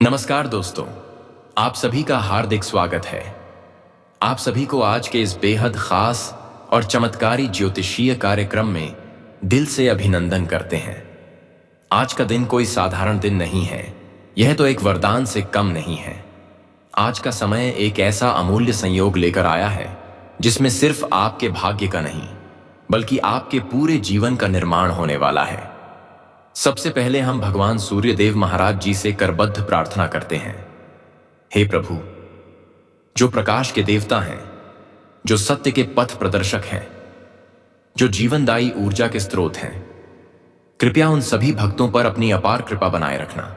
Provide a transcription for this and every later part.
नमस्कार दोस्तों, आप सभी का हार्दिक स्वागत है। आप सभी को आज के इस बेहद खास और चमत्कारी ज्योतिषीय कार्यक्रम में दिल से अभिनंदन करते हैं। आज का दिन कोई साधारण दिन नहीं है, यह तो एक वरदान से कम नहीं है। आज का समय एक ऐसा अमूल्य संयोग लेकर आया है जिसमें सिर्फ आपके भाग्य का नहीं बल्कि आपके पूरे जीवन का निर्माण होने वाला है। सबसे पहले हम भगवान सूर्यदेव महाराज जी से करबद्ध प्रार्थना करते हैं। हे प्रभु, जो प्रकाश के देवता हैं, जो सत्य के पथ प्रदर्शक हैं, जो जीवनदायी ऊर्जा के स्रोत हैं, कृपया उन सभी भक्तों पर अपनी अपार कृपा बनाए रखना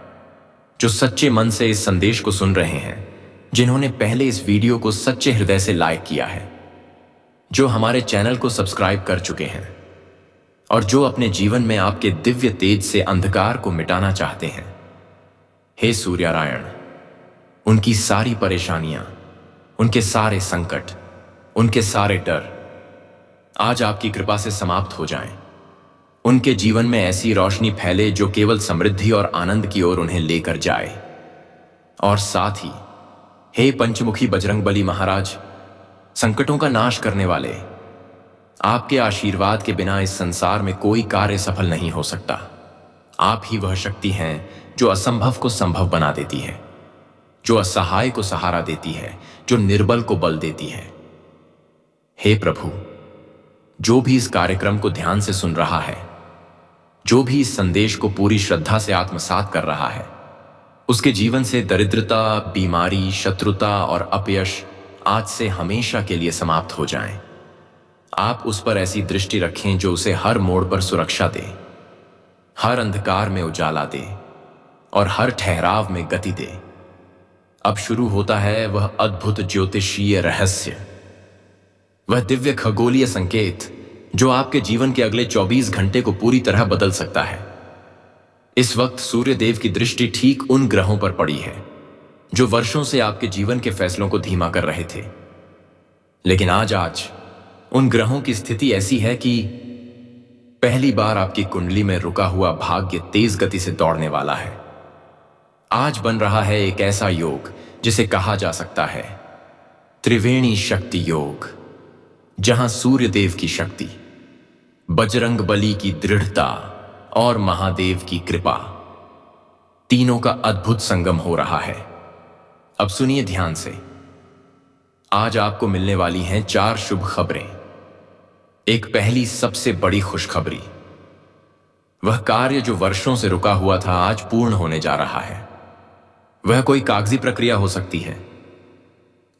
जो सच्चे मन से इस संदेश को सुन रहे हैं, जिन्होंने पहले इस वीडियो को सच्चे हृदय से लाइक किया है, जो हमारे चैनल को सब्सक्राइब कर चुके हैं और जो अपने जीवन में आपके दिव्य तेज से अंधकार को मिटाना चाहते हैं। हे सूर्यनारायण, उनकी सारी परेशानियां, उनके सारे संकट, उनके सारे डर आज आपकी कृपा से समाप्त हो जाएं। उनके जीवन में ऐसी रोशनी फैले जो केवल समृद्धि और आनंद की ओर उन्हें लेकर जाए। और साथ ही हे पंचमुखी बजरंगबली महाराज, संकटों का नाश करने वाले, आपके आशीर्वाद के बिना इस संसार में कोई कार्य सफल नहीं हो सकता। आप ही वह शक्ति हैं जो असंभव को संभव बना देती है, जो असहाय को सहारा देती है, जो निर्बल को बल देती है। हे प्रभु, जो भी इस कार्यक्रम को ध्यान से सुन रहा है, जो भी इस संदेश को पूरी श्रद्धा से आत्मसात कर रहा है, उसके जीवन से दरिद्रता, बीमारी, शत्रुता और अपयश आज से हमेशा के लिए समाप्त हो जाएं। आप उस पर ऐसी दृष्टि रखें जो उसे हर मोड़ पर सुरक्षा दे, हर अंधकार में उजाला दे और हर ठहराव में गति दे। अब शुरू होता है वह अद्भुत ज्योतिषीय रहस्य, वह दिव्य खगोलीय संकेत जो आपके जीवन के अगले 24 घंटे को पूरी तरह बदल सकता है। इस वक्त सूर्यदेव की दृष्टि ठीक उन ग्रहों पर पड़ी है जो वर्षों से आपके जीवन के फैसलों को धीमा कर रहे थे, लेकिन आज उन ग्रहों की स्थिति ऐसी है कि पहली बार आपकी कुंडली में रुका हुआ भाग्य तेज गति से दौड़ने वाला है। आज बन रहा है एक ऐसा योग जिसे कहा जा सकता है त्रिवेणी शक्ति योग, जहां सूर्यदेव की शक्ति, बजरंगबली की दृढ़ता और महादेव की कृपा, तीनों का अद्भुत संगम हो रहा है। अब सुनिए ध्यान से। आज आपको मिलने वाली हैं 4 शुभ खबरें। एक पहली सबसे बड़ी खुशखबरी, वह कार्य जो वर्षों से रुका हुआ था आज पूर्ण होने जा रहा है। वह कोई कागजी प्रक्रिया हो सकती है,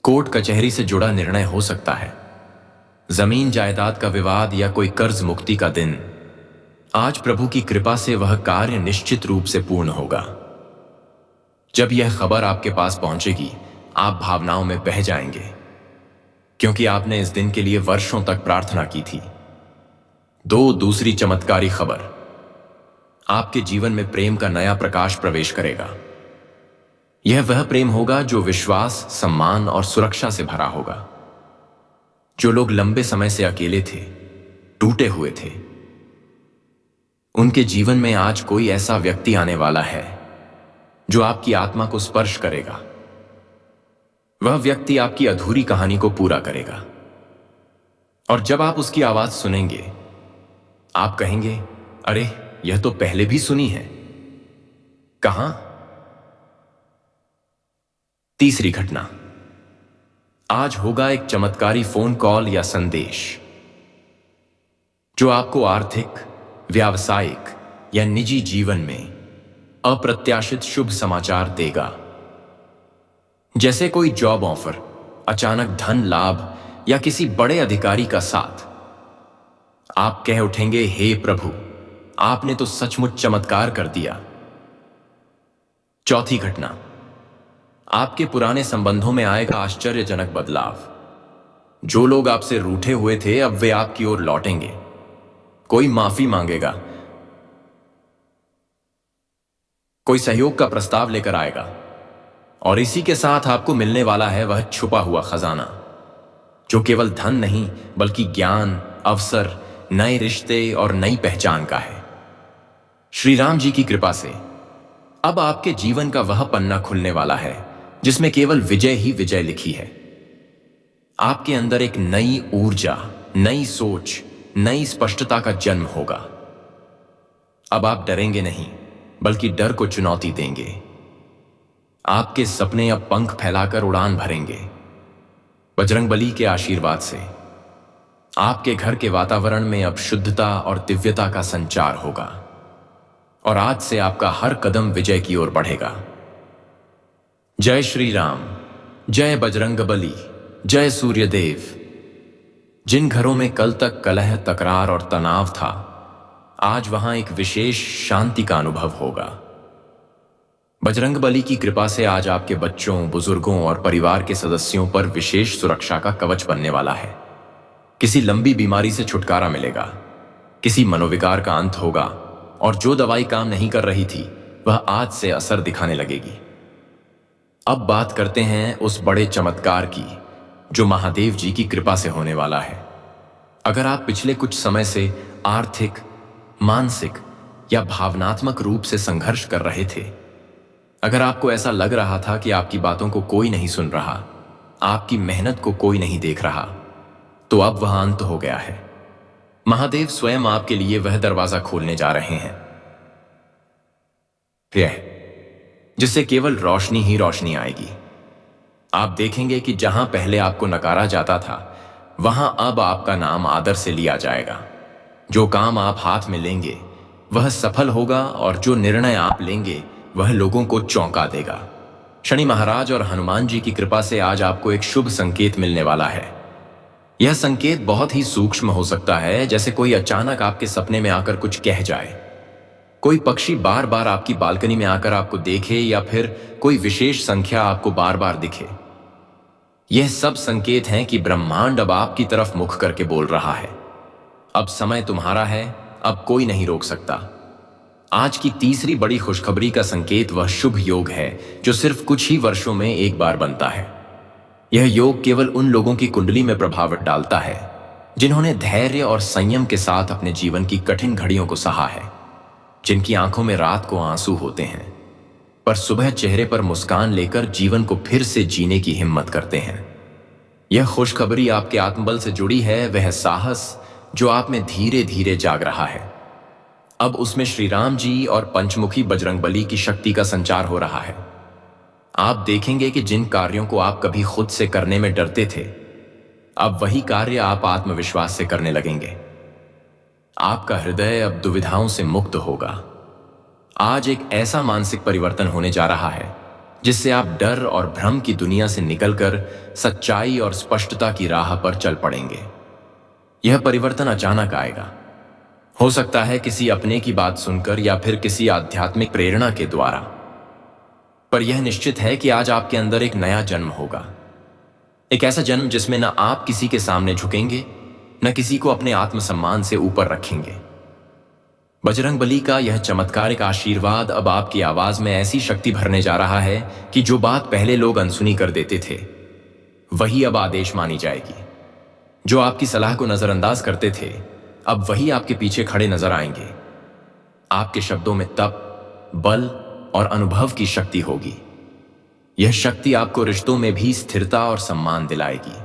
कोर्ट कचहरी से जुड़ा निर्णय हो सकता है, जमीन जायदाद का विवाद या कोई कर्ज मुक्ति का दिन। आज प्रभु की कृपा से वह कार्य निश्चित रूप से पूर्ण होगा। जब यह खबर आपके पास पहुंचेगी, आप भावनाओं में बह जाएंगे, क्योंकि आपने इस दिन के लिए वर्षों तक प्रार्थना की थी। दूसरी चमत्कारी खबर, आपके जीवन में प्रेम का नया प्रकाश प्रवेश करेगा। यह वह प्रेम होगा जो विश्वास, सम्मान और सुरक्षा से भरा होगा। जो लोग लंबे समय से अकेले थे, टूटे हुए थे, उनके जीवन में आज कोई ऐसा व्यक्ति आने वाला है जो आपकी आत्मा को स्पर्श करेगा। वह व्यक्ति आपकी अधूरी कहानी को पूरा करेगा, और जब आप उसकी आवाज सुनेंगे, आप कहेंगे, अरे यह तो पहले भी सुनी है, कहां? तीसरी घटना, आज होगा एक चमत्कारी फोन कॉल या संदेश जो आपको आर्थिक, व्यावसायिक या निजी जीवन में अप्रत्याशित शुभ समाचार देगा। जैसे कोई जॉब ऑफर, अचानक धन लाभ या किसी बड़े अधिकारी का साथ। आप कह उठेंगे, हे प्रभु, आपने तो सचमुच चमत्कार कर दिया। चौथी घटना, आपके पुराने संबंधों में आएगा आश्चर्यजनक बदलाव। जो लोग आपसे रूठे हुए थे, अब वे आपकी ओर लौटेंगे। कोई माफी मांगेगा, कोई सहयोग का प्रस्ताव लेकर आएगा, और इसी के साथ आपको मिलने वाला है वह छुपा हुआ खजाना जो केवल धन नहीं बल्कि ज्ञान, अवसर, नए रिश्ते और नई पहचान का है। श्री राम जी की कृपा से अब आपके जीवन का वह पन्ना खुलने वाला है जिसमें केवल विजय ही विजय लिखी है। आपके अंदर एक नई ऊर्जा, नई सोच, नई स्पष्टता का जन्म होगा। अब आप डरेंगे नहीं, बल्कि डर को चुनौती देंगे। आपके सपने अब पंख फैलाकर उड़ान भरेंगे। बजरंगबली के आशीर्वाद से आपके घर के वातावरण में अब शुद्धता और दिव्यता का संचार होगा और आज से आपका हर कदम विजय की ओर बढ़ेगा। जय श्री राम, जय बजरंगबली, जय सूर्यदेव। जिन घरों में कल तक कलह, तकरार और तनाव था, आज वहां एक विशेष शांति का अनुभव होगा। बजरंगबली की कृपा से आज आपके बच्चों, बुजुर्गों और परिवार के सदस्यों पर विशेष सुरक्षा का कवच बनने वाला है। किसी लंबी बीमारी से छुटकारा मिलेगा, किसी मनोविकार का अंत होगा और जो दवाई काम नहीं कर रही थी वह आज से असर दिखाने लगेगी। अब बात करते हैं उस बड़े चमत्कार की जो महादेव जी की कृपा से होने वाला है। अगर आप पिछले कुछ समय से आर्थिक, मानसिक या भावनात्मक रूप से संघर्ष कर रहे थे, अगर आपको ऐसा लग रहा था कि आपकी बातों को कोई नहीं सुन रहा, आपकी मेहनत को कोई नहीं देख रहा, तो अब वह अंत हो गया है। महादेव स्वयं आपके लिए वह दरवाजा खोलने जा रहे हैं जिससे केवल रोशनी ही रोशनी आएगी। आप देखेंगे कि जहां पहले आपको नकारा जाता था, वहां अब आपका नाम आदर से लिया जाएगा। जो काम आप हाथ में लेंगे वह सफल होगा और जो निर्णय आप लेंगे वह लोगों को चौंका देगा। शनि महाराज और हनुमान जी की कृपा से आज आपको एक शुभ संकेत मिलने वाला है। यह संकेत बहुत ही सूक्ष्म हो सकता है, जैसे कोई अचानक आपके सपने में आकर कुछ कह जाए, कोई पक्षी बार बार आपकी बालकनी में आकर आपको देखे या फिर कोई विशेष संख्या आपको बार बार दिखे। यह सब संकेत हैं कि ब्रह्मांड अब आपकी तरफ मुख करके बोल रहा है, अब समय तुम्हारा है, अब कोई नहीं रोक सकता। आज की तीसरी बड़ी खुशखबरी का संकेत वह शुभ योग है जो सिर्फ कुछ ही वर्षों में एक बार बनता है। यह योग केवल उन लोगों की कुंडली में प्रभाव डालता है जिन्होंने धैर्य और संयम के साथ अपने जीवन की कठिन घड़ियों को सहा है, जिनकी आंखों में रात को आंसू होते हैं पर सुबह चेहरे पर मुस्कान लेकर जीवन को फिर से जीने की हिम्मत करते हैं। यह खुशखबरी आपके आत्मबल से जुड़ी है, वह साहस जो आप में धीरे धीरे जाग रहा है। अब उसमें श्री राम जी और पंचमुखी बजरंगबली की शक्ति का संचार हो रहा है। आप देखेंगे कि जिन कार्यों को आप कभी खुद से करने में डरते थे, अब वही कार्य आप आत्मविश्वास से करने लगेंगे। आपका हृदय अब दुविधाओं से मुक्त होगा। आज एक ऐसा मानसिक परिवर्तन होने जा रहा है जिससे आप डर और भ्रम की दुनिया से निकलकर सच्चाई और स्पष्टता की राह पर चल पड़ेंगे। यह परिवर्तन अचानक आएगा, हो सकता है किसी अपने की बात सुनकर या फिर किसी आध्यात्मिक प्रेरणा के द्वारा, पर यह निश्चित है कि आज आपके अंदर एक नया जन्म होगा। एक ऐसा जन्म जिसमें न आप किसी के सामने झुकेंगे, न किसी को अपने आत्मसम्मान से ऊपर रखेंगे। बजरंगबली का यह चमत्कारिक आशीर्वाद अब आपकी आवाज में ऐसी शक्ति भरने जा रहा है कि जो बात पहले लोग अनसुनी कर देते थे, वही अब आदेश मानी जाएगी। जो आपकी सलाह को नजरअंदाज करते थे, अब वही आपके पीछे खड़े नजर आएंगे। आपके शब्दों में तप, बल और अनुभव की शक्ति होगी। यह शक्ति आपको रिश्तों में भी स्थिरता और सम्मान दिलाएगी।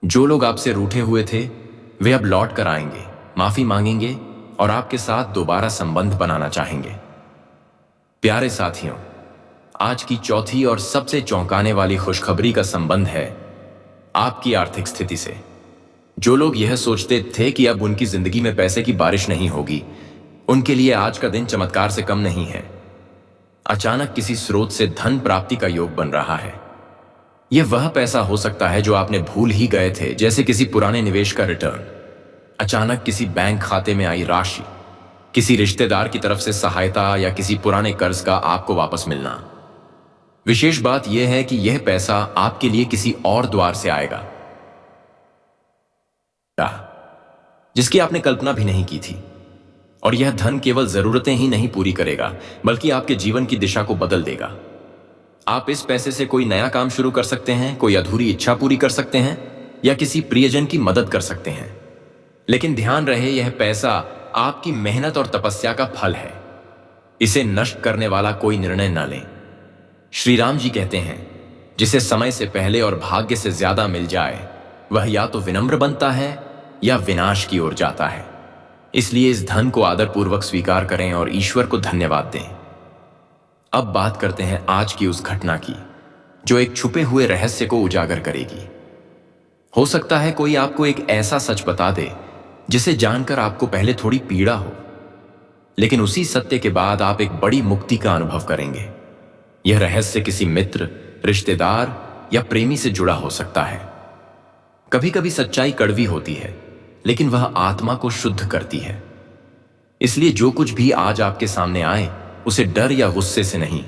जो लोग आपसे रूठे हुए थे, वे अब लौट कर आएंगे, माफी मांगेंगे और आपके साथ दोबारा संबंध बनाना चाहेंगे। प्यारे साथियों, आज की चौथी और सबसे चौंकाने वाली खुशखबरी का संबंध है आपकी आर्थिक स्थिति से। जो लोग यह सोचते थे कि अब उनकी जिंदगी में पैसे की बारिश नहीं होगी, उनके लिए आज का दिन चमत्कार से कम नहीं है। अचानक किसी स्रोत से धन प्राप्ति का योग बन रहा है। यह वह पैसा हो सकता है जो आपने भूल ही गए थे, जैसे किसी पुराने निवेश का रिटर्न, अचानक किसी बैंक खाते में आई राशि, किसी रिश्तेदार की तरफ से सहायता या किसी पुराने कर्ज का आपको वापस मिलना। विशेष बात यह है कि यह पैसा आपके लिए किसी और द्वार से आएगा जिसकी आपने कल्पना भी नहीं की थी। और यह धन केवल जरूरतें ही नहीं पूरी करेगा, बल्कि आपके जीवन की दिशा को बदल देगा। आप इस पैसे से कोई नया काम शुरू कर सकते हैं, कोई अधूरी इच्छा पूरी कर सकते हैं या किसी प्रियजन की मदद कर सकते हैं। लेकिन ध्यान रहे, यह पैसा आपकी मेहनत और तपस्या का फल है। इसे नष्ट करने वाला कोई निर्णय न लें। श्री राम जी कहते हैं, जिसे समय से पहले और भाग्य से ज्यादा मिल जाए वह या तो विनम्र बनता है या विनाश की ओर जाता है। इसलिए इस धन को आदरपूर्वक स्वीकार करें और ईश्वर को धन्यवाद दें। अब बात करते हैं आज की उस घटना की जो एक छुपे हुए रहस्य को उजागर करेगी। हो सकता है कोई आपको एक ऐसा सच बता दे जिसे जानकर आपको पहले थोड़ी पीड़ा हो, लेकिन उसी सत्य के बाद आप एक बड़ी मुक्ति का अनुभव करेंगे। यह रहस्य किसी मित्र, रिश्तेदार या प्रेमी से जुड़ा हो सकता है। कभी कभी सच्चाई कड़वी होती है, लेकिन वह आत्मा को शुद्ध करती है। इसलिए जो कुछ भी आज आपके सामने आए उसे डर या गुस्से से नहीं,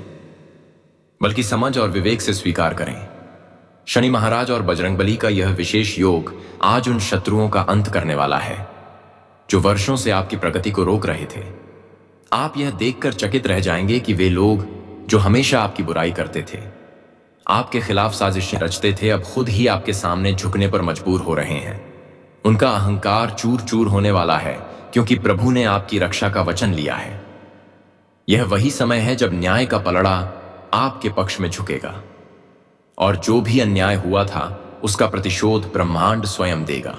बल्कि समझ और विवेक से स्वीकार करें। शनि महाराज और बजरंगबली का यह विशेष योग आज उन शत्रुओं का अंत करने वाला है जो वर्षों से आपकी प्रगति को रोक रहे थे। आप यह देखकर चकित रह जाएंगे कि वे लोग जो हमेशा आपकी बुराई करते थे, आपके खिलाफ साजिशें रचते थे, अब खुद ही आपके सामने झुकने पर मजबूर हो रहे हैं। उनका अहंकार चूर चूर होने वाला है, क्योंकि प्रभु ने आपकी रक्षा का वचन लिया है। यह वही समय है जब न्याय का पलड़ा आपके पक्ष में झुकेगा और जो भी अन्याय हुआ था उसका प्रतिशोध ब्रह्मांड स्वयं देगा।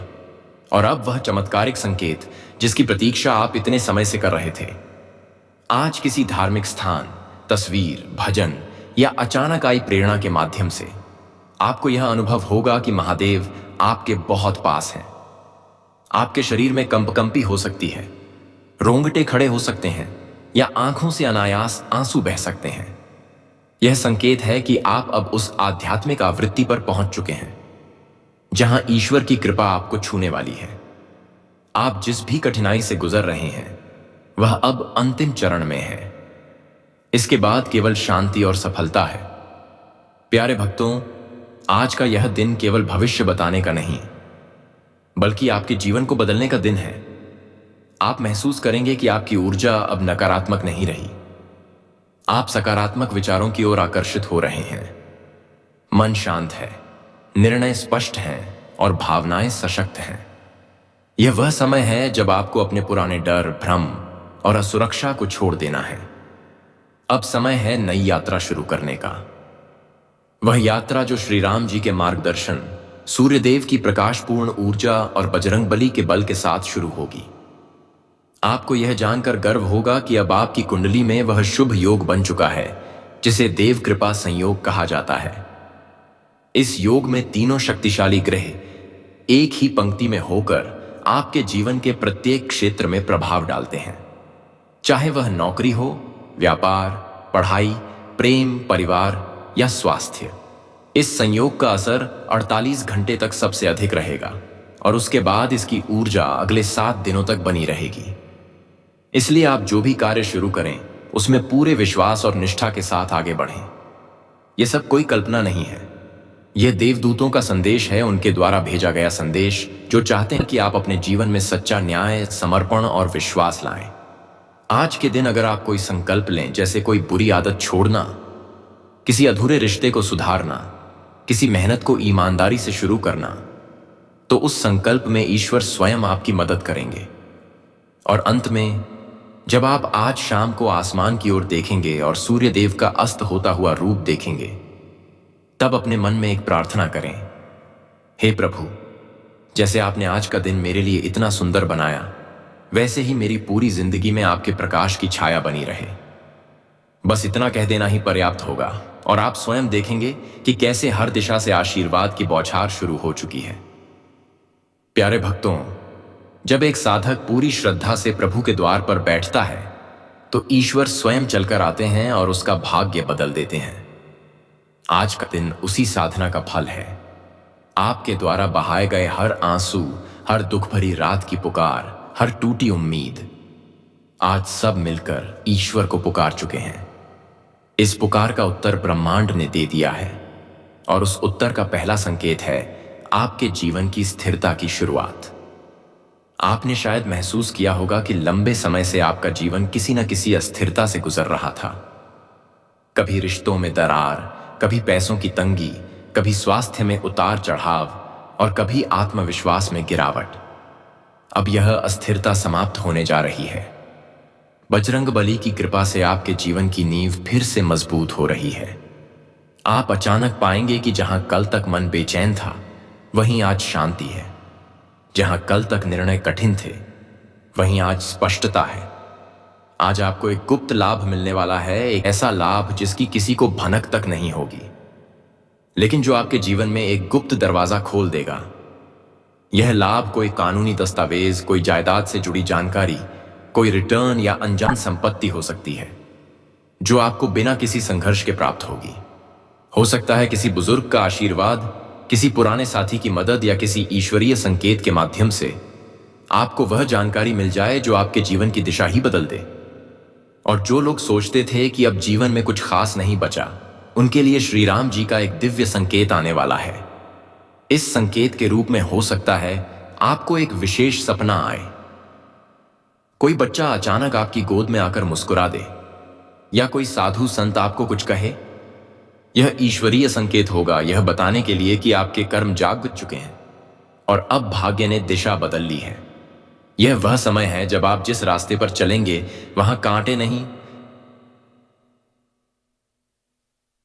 और अब वह चमत्कारिक संकेत जिसकी प्रतीक्षा आप इतने समय से कर रहे थे, आज किसी धार्मिक स्थान, तस्वीर, भजन या अचानक आई प्रेरणा के माध्यम से आपको यह अनुभव होगा कि महादेव आपके बहुत पास हैं। आपके शरीर में कंपकंपी हो सकती है, रोंगटे खड़े हो सकते हैं या आंखों से अनायास आंसू बह सकते हैं। यह संकेत है कि आप अब उस आध्यात्मिक आवृत्ति पर पहुंच चुके हैं जहां ईश्वर की कृपा आपको छूने वाली है। आप जिस भी कठिनाई से गुजर रहे हैं वह अब अंतिम चरण में है। इसके बाद केवल शांति और सफलता है। प्यारे भक्तों, आज का यह दिन केवल भविष्य बताने का नहीं, बल्कि आपके जीवन को बदलने का दिन है। आप महसूस करेंगे कि आपकी ऊर्जा अब नकारात्मक नहीं रही। आप सकारात्मक विचारों की ओर आकर्षित हो रहे हैं। मन शांत है, निर्णय स्पष्ट हैं और भावनाएं सशक्त हैं। यह वह समय है जब आपको अपने पुराने डर, भ्रम और असुरक्षा को छोड़ देना है। अब समय है नई यात्रा शुरू करने का। वह यात्रा जो श्री राम जी के मार्गदर्शन, सूर्यदेव की प्रकाशपूर्ण ऊर्जा और बजरंगबली के बल के साथ शुरू होगी। आपको यह जानकर गर्व होगा कि अब आपकी कुंडली में वह शुभ योग बन चुका है जिसे देव कृपा संयोग कहा जाता है। इस योग में तीनों शक्तिशाली ग्रह एक ही पंक्ति में होकर आपके जीवन के प्रत्येक क्षेत्र में प्रभाव डालते हैं, चाहे वह नौकरी हो, व्यापार, पढ़ाई, प्रेम, परिवार या स्वास्थ्य। इस संयोग का असर 48 घंटे तक सबसे अधिक रहेगा और उसके बाद इसकी ऊर्जा अगले 7 दिनों तक बनी रहेगी। इसलिए आप जो भी कार्य शुरू करें उसमें पूरे विश्वास और निष्ठा के साथ आगे बढ़ें। यह सब कोई कल्पना नहीं है, यह देवदूतों का संदेश है, उनके द्वारा भेजा गया संदेश जो चाहते हैं कि आप अपने जीवन में सच्चा न्याय, समर्पण और विश्वास लाएं। आज के दिन अगर आप कोई संकल्प लें, जैसे कोई बुरी आदत छोड़ना, किसी अधूरे रिश्ते को सुधारना, किसी मेहनत को ईमानदारी से शुरू करना, तो उस संकल्प में ईश्वर स्वयं आपकी मदद करेंगे। और अंत में जब आप आज शाम को आसमान की ओर देखेंगे और सूर्य देव का अस्त होता हुआ रूप देखेंगे, तब अपने मन में एक प्रार्थना करें, हे प्रभु, जैसे आपने आज का दिन मेरे लिए इतना सुंदर बनाया, वैसे ही मेरी पूरी जिंदगी में आपके प्रकाश की छाया बनी रहे। बस इतना कह देना ही पर्याप्त होगा और आप स्वयं देखेंगे कि कैसे हर दिशा से आशीर्वाद की बौछार शुरू हो चुकी है। प्यारे भक्तों, जब एक साधक पूरी श्रद्धा से प्रभु के द्वार पर बैठता है तो ईश्वर स्वयं चलकर आते हैं और उसका भाग्य बदल देते हैं। आज का दिन उसी साधना का फल है। आपके द्वारा बहाए गए हर आंसू, हर दुख भरी रात की पुकार, हर टूटी उम्मीद, आज सब मिलकर ईश्वर को पुकार चुके हैं। इस पुकार का उत्तर ब्रह्मांड ने दे दिया है और उस उत्तर का पहला संकेत है आपके जीवन की स्थिरता की शुरुआत। आपने शायद महसूस किया होगा कि लंबे समय से आपका जीवन किसी न किसी अस्थिरता से गुजर रहा था। कभी रिश्तों में दरार, कभी पैसों की तंगी, कभी स्वास्थ्य में उतार चढ़ाव और कभी आत्मविश्वास में गिरावट। अब यह अस्थिरता समाप्त होने जा रही है। बजरंग बली की कृपा से आपके जीवन की नींव फिर से मजबूत हो रही है। आप अचानक पाएंगे कि जहां कल तक मन बेचैन था, वहीं आज शांति है। जहां कल तक निर्णय कठिन थे, वहीं आज स्पष्टता है। आज आपको एक गुप्त लाभ मिलने वाला है, एक ऐसा लाभ जिसकी किसी को भनक तक नहीं होगी, लेकिन जो आपके जीवन में एक गुप्त दरवाजा खोल देगा। यह लाभ कोई कानूनी दस्तावेज, कोई जायदाद से जुड़ी जानकारी, कोई रिटर्न या अनजान संपत्ति हो सकती है, जो आपको बिना किसी संघर्ष के प्राप्त होगी। हो सकता है किसी बुजुर्ग का आशीर्वाद, किसी पुराने साथी की मदद या किसी ईश्वरीय संकेत के माध्यम से आपको वह जानकारी मिल जाए जो आपके जीवन की दिशा ही बदल दे। और जो लोग सोचते थे कि अब जीवन में कुछ खास नहीं बचा, उनके लिए श्री राम जी का एक दिव्य संकेत आने वाला है। इस संकेत के रूप में हो सकता है आपको एक विशेष सपना आए, कोई बच्चा अचानक आपकी गोद में आकर मुस्कुरा दे, या कोई साधु संत आपको कुछ कहे। यह ईश्वरीय संकेत होगा, यह बताने के लिए कि आपके कर्म जाग चुके हैं और अब भाग्य ने दिशा बदल ली है। यह वह समय है जब आप जिस रास्ते पर चलेंगे वहां कांटे नहीं,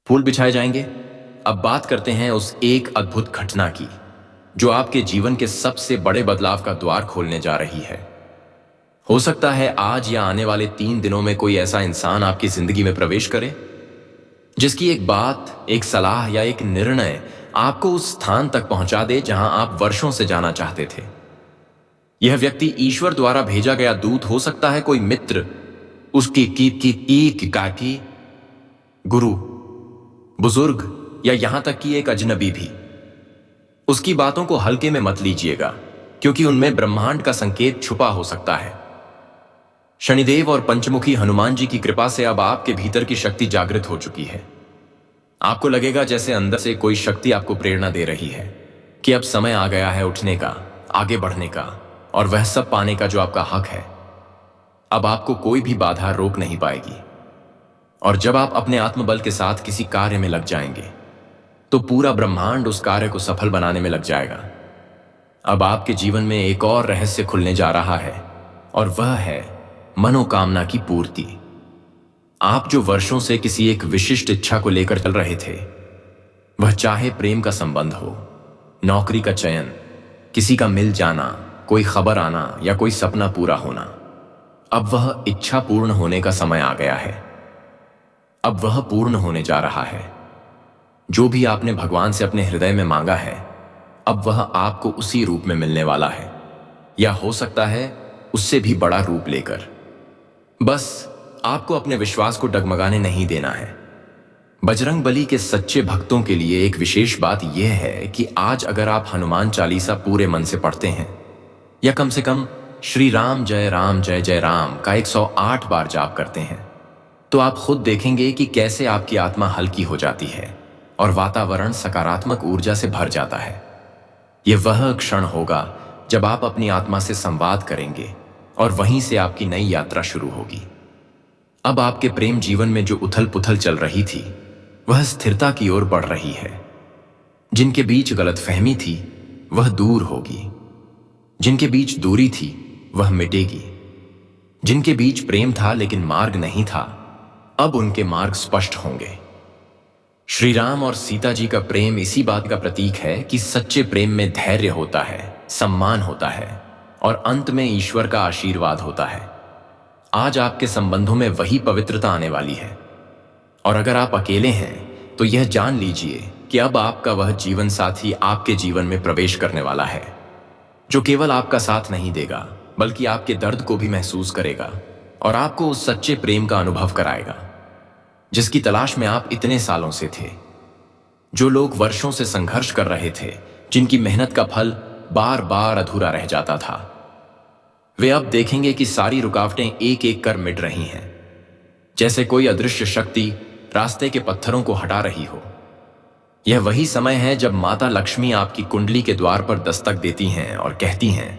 फूल बिछाए जाएंगे। अब बात करते हैं उस एक अद्भुत घटना की, जो आपके जीवन के सबसे बड़े बदलाव का द्वार खोलने जा रही है। हो सकता है आज या आने वाले 3 दिनों में कोई ऐसा इंसान आपकी जिंदगी में प्रवेश करे, जिसकी एक बात, एक सलाह या एक निर्णय आपको उस स्थान तक पहुंचा दे जहां आप वर्षों से जाना चाहते थे। यह व्यक्ति ईश्वर द्वारा भेजा गया दूत हो सकता है, कोई मित्र, उसकी की काकी, गुरु, बुजुर्ग, या यहां तक कि एक अजनबी भी। उसकी बातों को हल्के में मत लीजिएगा, क्योंकि उनमें ब्रह्मांड का संकेत छुपा हो सकता है। शनिदेव और पंचमुखी हनुमान जी की कृपा से अब आपके भीतर की शक्ति जागृत हो चुकी है। आपको लगेगा जैसे अंदर से कोई शक्ति आपको प्रेरणा दे रही है कि अब समय आ गया है उठने का, आगे बढ़ने का और वह सब पाने का जो आपका हक है। अब आपको कोई भी बाधा रोक नहीं पाएगी। और जब आप अपने आत्मबल के साथ किसी कार्य में लग जाएंगे, तो पूरा ब्रह्मांड उस कार्य को सफल बनाने में लग जाएगा। अब आपके जीवन में एक और रहस्य खुलने जा रहा है, और वह है मनोकामना की पूर्ति। आप जो वर्षों से किसी एक विशिष्ट इच्छा को लेकर चल रहे थे, वह चाहे प्रेम का संबंध हो, नौकरी का चयन, किसी का मिल जाना, कोई खबर आना या कोई सपना पूरा होना, अब वह इच्छा पूर्ण होने का समय आ गया है। अब वह पूर्ण होने जा रहा है। जो भी आपने भगवान से अपने हृदय में मांगा है, अब वह आपको उसी रूप में मिलने वाला है, या हो सकता है उससे भी बड़ा रूप लेकर। बस आपको अपने विश्वास को डगमगाने नहीं देना है। बजरंग बली के सच्चे भक्तों के लिए एक विशेष बात यह है कि आज अगर आप हनुमान चालीसा पूरे मन से पढ़ते हैं, या कम से कम श्री राम जय जय राम का 108 बार जाप करते हैं, तो आप खुद देखेंगे कि कैसे आपकी आत्मा हल्की हो जाती है और वातावरण सकारात्मक ऊर्जा से भर जाता है। यह वह क्षण होगा जब आप अपनी आत्मा से संवाद करेंगे और वहीं से आपकी नई यात्रा शुरू होगी। अब आपके प्रेम जीवन में जो उथल पुथल चल रही थी, वह स्थिरता की ओर बढ़ रही है। जिनके बीच गलतफहमी थी, वह दूर होगी। जिनके बीच दूरी थी, वह मिटेगी। जिनके बीच प्रेम था लेकिन मार्ग नहीं था, अब उनके मार्ग स्पष्ट होंगे। श्री राम और सीता जी का प्रेम इसी बात का प्रतीक है कि सच्चे प्रेम में धैर्य होता है, सम्मान होता है और अंत में ईश्वर का आशीर्वाद होता है। आज आपके संबंधों में वही पवित्रता आने वाली है। और अगर आप अकेले हैं, तो यह जान लीजिए कि अब आपका वह जीवन साथी आपके जीवन में प्रवेश करने वाला है, जो केवल आपका साथ नहीं देगा, बल्कि आपके दर्द को भी महसूस करेगा और आपको उस सच्चे प्रेम का अनुभव कराएगा, जिसकी तलाश में आप इतने सालों से थे। जो लोग वर्षों से संघर्ष कर रहे थे, जिनकी मेहनत का फल बार बार अधूरा रह जाता था, वे अब देखेंगे कि सारी रुकावटें एक एक कर मिट रही हैं, जैसे कोई अदृश्य शक्ति रास्ते के पत्थरों को हटा रही हो। यह वही समय है जब माता लक्ष्मी आपकी कुंडली के द्वार पर दस्तक देती हैं और कहती हैं,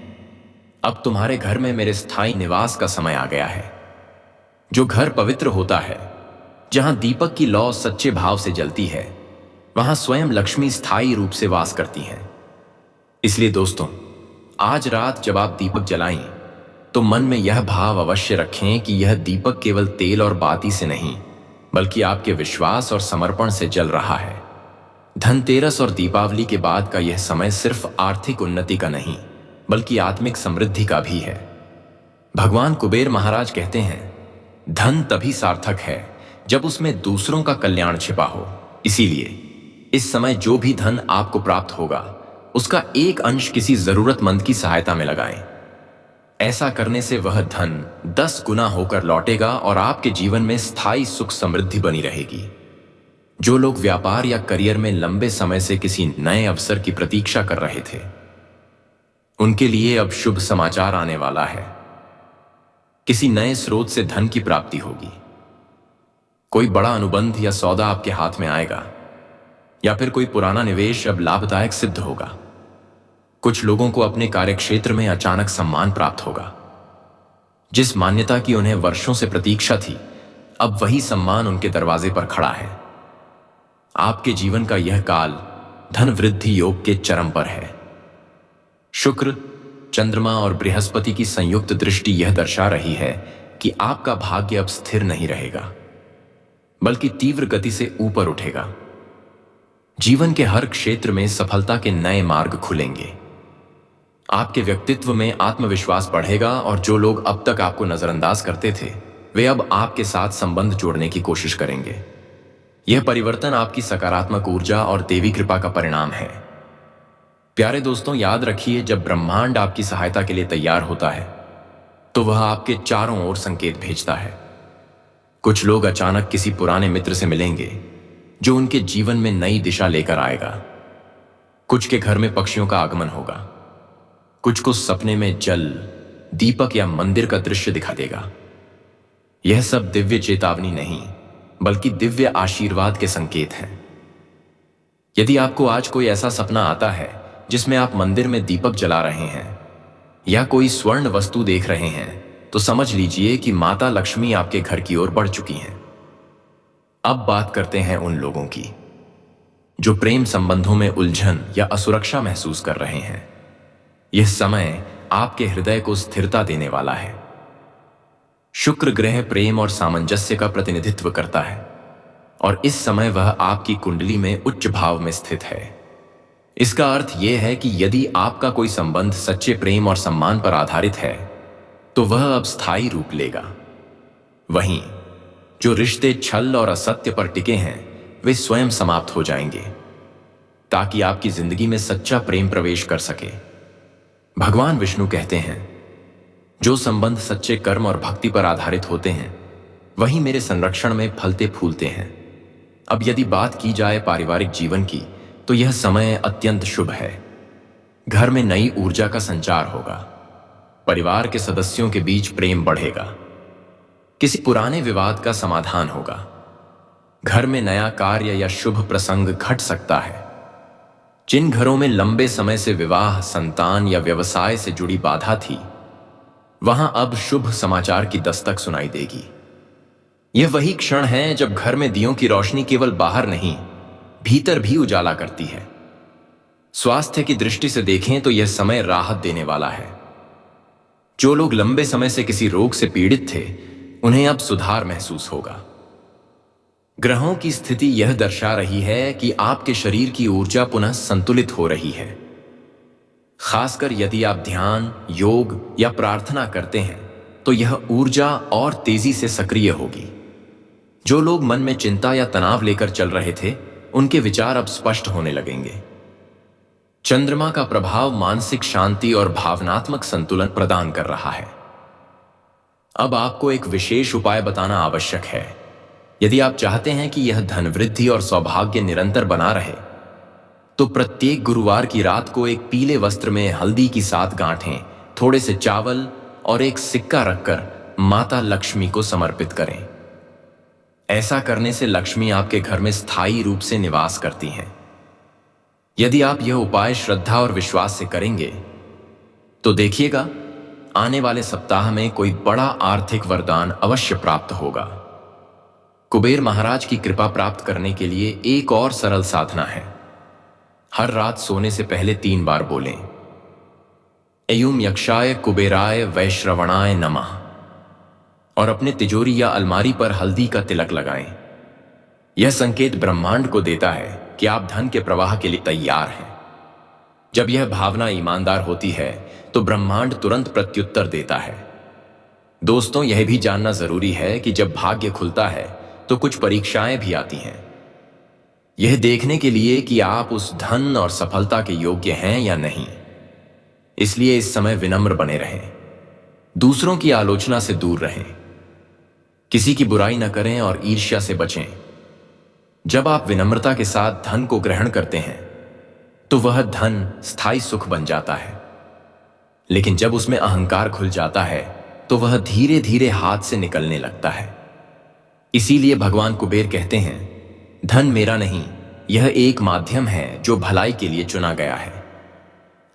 अब तुम्हारे घर में मेरे स्थायी निवास का समय आ गया है। जो घर पवित्र होता है, जहां दीपक की लौ सच्चे भाव से जलती है, वहां स्वयं लक्ष्मी स्थायी रूप से वास करती हैं। इसलिए दोस्तों, आज रात जब आप दीपक जलाएं, तो मन में यह भाव अवश्य रखें कि यह दीपक केवल तेल और बाती से नहीं, बल्कि आपके विश्वास और समर्पण से जल रहा है। धनतेरस और दीपावली के बाद का यह समय सिर्फ आर्थिक उन्नति का नहीं, बल्कि आत्मिक समृद्धि का भी है। भगवान कुबेर महाराज कहते हैं, धन तभी सार्थक है जब उसमें दूसरों का कल्याण छिपा हो। इसीलिए इस समय जो भी धन आपको प्राप्त होगा, उसका एक अंश किसी जरूरतमंद की सहायता में लगाएं। ऐसा करने से वह धन 10 गुना होकर लौटेगा और आपके जीवन में स्थायी सुख समृद्धि बनी रहेगी। जो लोग व्यापार या करियर में लंबे समय से किसी नए अवसर की प्रतीक्षा कर रहे थे, उनके लिए अब शुभ समाचार आने वाला है। किसी नए स्रोत से धन की प्राप्ति होगी। कोई बड़ा अनुबंध या सौदा आपके हाथ में आएगा, या फिर कोई पुराना निवेश अब लाभदायक सिद्ध होगा। कुछ लोगों को अपने कार्यक्षेत्र में अचानक सम्मान प्राप्त होगा। जिस मान्यता की उन्हें वर्षों से प्रतीक्षा थी, अब वही सम्मान उनके दरवाजे पर खड़ा है। आपके जीवन का यह काल धन वृद्धि योग के चरम पर है। शुक्र, चंद्रमा और बृहस्पति की संयुक्त दृष्टि यह दर्शा रही है कि आपका भाग्य अब स्थिर नहीं रहेगा, बल्कि तीव्र गति से ऊपर उठेगा। जीवन के हर क्षेत्र में सफलता के नए मार्ग खुलेंगे। आपके व्यक्तित्व में आत्मविश्वास बढ़ेगा और जो लोग अब तक आपको नजरअंदाज करते थे, वे अब आपके साथ संबंध जोड़ने की कोशिश करेंगे। यह परिवर्तन आपकी सकारात्मक ऊर्जा और देवी कृपा का परिणाम है। प्यारे दोस्तों, याद रखिए, जब ब्रह्मांड आपकी सहायता के लिए तैयार होता है, तो वह आपके चारों ओर संकेत भेजता है। कुछ लोग अचानक किसी पुराने मित्र से मिलेंगे जो उनके जीवन में नई दिशा लेकर आएगा। कुछ के घर में पक्षियों का आगमन होगा। कुछ को सपने में जल, दीपक या मंदिर का दृश्य दिखा देगा। यह सब दिव्य चेतावनी नहीं, बल्कि दिव्य आशीर्वाद के संकेत हैं। यदि आपको आज कोई ऐसा सपना आता है जिसमें आप मंदिर में दीपक जला रहे हैं या कोई स्वर्ण वस्तु देख रहे हैं, तो समझ लीजिए कि माता लक्ष्मी आपके घर की ओर बढ़ चुकी हैं। अब बात करते हैं उन लोगों की जो प्रेम संबंधों में उलझन या असुरक्षा महसूस कर रहे हैं। यह समय आपके हृदय को स्थिरता देने वाला है। शुक्र ग्रह प्रेम और सामंजस्य का प्रतिनिधित्व करता है और इस समय वह आपकी कुंडली में उच्च भाव में स्थित है। इसका अर्थ यह है कि यदि आपका कोई संबंध सच्चे प्रेम और सम्मान पर आधारित है, तो वह अब स्थायी रूप लेगा। वहीं जो रिश्ते छल और असत्य पर टिके हैं, वे स्वयं समाप्त हो जाएंगे, ताकि आपकी जिंदगी में सच्चा प्रेम प्रवेश कर सके। भगवान विष्णु कहते हैं, जो संबंध सच्चे कर्म और भक्ति पर आधारित होते हैं, वही मेरे संरक्षण में फलते फूलते हैं। अब यदि बात की जाए पारिवारिक जीवन की, तो यह समय अत्यंत शुभ है। घर में नई ऊर्जा का संचार होगा। परिवार के सदस्यों के बीच प्रेम बढ़ेगा। किसी पुराने विवाद का समाधान होगा। घर में नया कार्य या शुभ प्रसंग घट सकता है। जिन घरों में लंबे समय से विवाह, संतान या व्यवसाय से जुड़ी बाधा थी, वहां अब शुभ समाचार की दस्तक सुनाई देगी। यह वही क्षण है जब घर में दियों की रोशनी केवल बाहर नहीं, भीतर भी उजाला करती है। स्वास्थ्य की दृष्टि से देखें तो यह समय राहत देने वाला है। जो लोग लंबे समय से किसी रोग से पीड़ित थे, उन्हें अब सुधार महसूस होगा। ग्रहों की स्थिति यह दर्शा रही है कि आपके शरीर की ऊर्जा पुनः संतुलित हो रही है। खासकर यदि आप ध्यान, योग या प्रार्थना करते हैं, तो यह ऊर्जा और तेजी से सक्रिय होगी। जो लोग मन में चिंता या तनाव लेकर चल रहे थे, उनके विचार अब स्पष्ट होने लगेंगे। चंद्रमा का प्रभाव मानसिक शांति और भावनात्मक संतुलन प्रदान कर रहा है। अब आपको एक विशेष उपाय बताना आवश्यक है। यदि आप चाहते हैं कि यह धन वृद्धि और सौभाग्य निरंतर बना रहे, तो प्रत्येक गुरुवार की रात को एक पीले वस्त्र में हल्दी की 7 गांठें, थोड़े से चावल और एक सिक्का रखकर माता लक्ष्मी को समर्पित करें। ऐसा करने से लक्ष्मी आपके घर में स्थायी रूप से निवास करती हैं। यदि आप यह उपाय श्रद्धा और विश्वास से करेंगे, तो देखिएगा, आने वाले सप्ताह में कोई बड़ा आर्थिक वरदान अवश्य प्राप्त होगा। कुबेर महाराज की कृपा प्राप्त करने के लिए एक और सरल साधना है। हर रात सोने से पहले 3 बार बोलें, एयुम यक्षाय कुबेराय वैश्रवणाय नमः। और अपने तिजोरी या अलमारी पर हल्दी का तिलक लगाएं। यह संकेत ब्रह्मांड को देता है कि आप धन के प्रवाह के लिए तैयार हैं। जब यह भावना ईमानदार होती है तो ब्रह्मांड तुरंत प्रत्युत्तर देता है। दोस्तों, यह भी जानना जरूरी है कि जब भाग्य खुलता है तो कुछ परीक्षाएं भी आती हैं, यह देखने के लिए कि आप उस धन और सफलता के योग्य हैं या नहीं। इसलिए इस समय विनम्र बने रहें, दूसरों की आलोचना से दूर रहें, किसी की बुराई न करें और ईर्ष्या से बचें। जब आप विनम्रता के साथ धन को ग्रहण करते हैं तो वह धन स्थायी सुख बन जाता है, लेकिन जब उसमें अहंकार खुल जाता है तो वह धीरे धीरे हाथ से निकलने लगता है। इसीलिए भगवान कुबेर कहते हैं, धन मेरा नहीं, यह एक माध्यम है जो भलाई के लिए चुना गया है।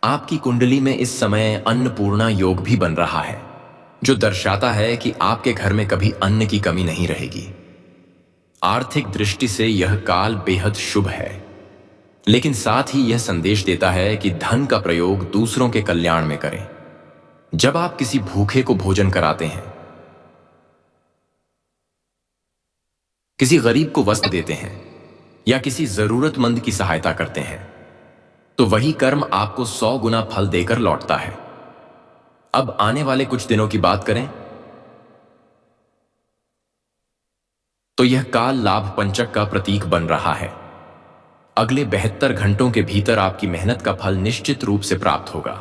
आपकी कुंडली में इस समय अन्नपूर्णा योग भी बन रहा है, जो दर्शाता है कि आपके घर में कभी अन्न की कमी नहीं रहेगी। आर्थिक दृष्टि से यह काल बेहद शुभ है, लेकिन साथ ही यह संदेश देता है कि धन का प्रयोग दूसरों के कल्याण में करें। जब आप किसी भूखे को भोजन कराते हैं, किसी गरीब को वस्त्र देते हैं या किसी जरूरतमंद की सहायता करते हैं, तो वही कर्म आपको 100 गुना फल देकर लौटता है। अब आने वाले कुछ दिनों की बात करें तो यह काल लाभ पंचक का प्रतीक बन रहा है। अगले 72 घंटों के भीतर आपकी मेहनत का फल निश्चित रूप से प्राप्त होगा।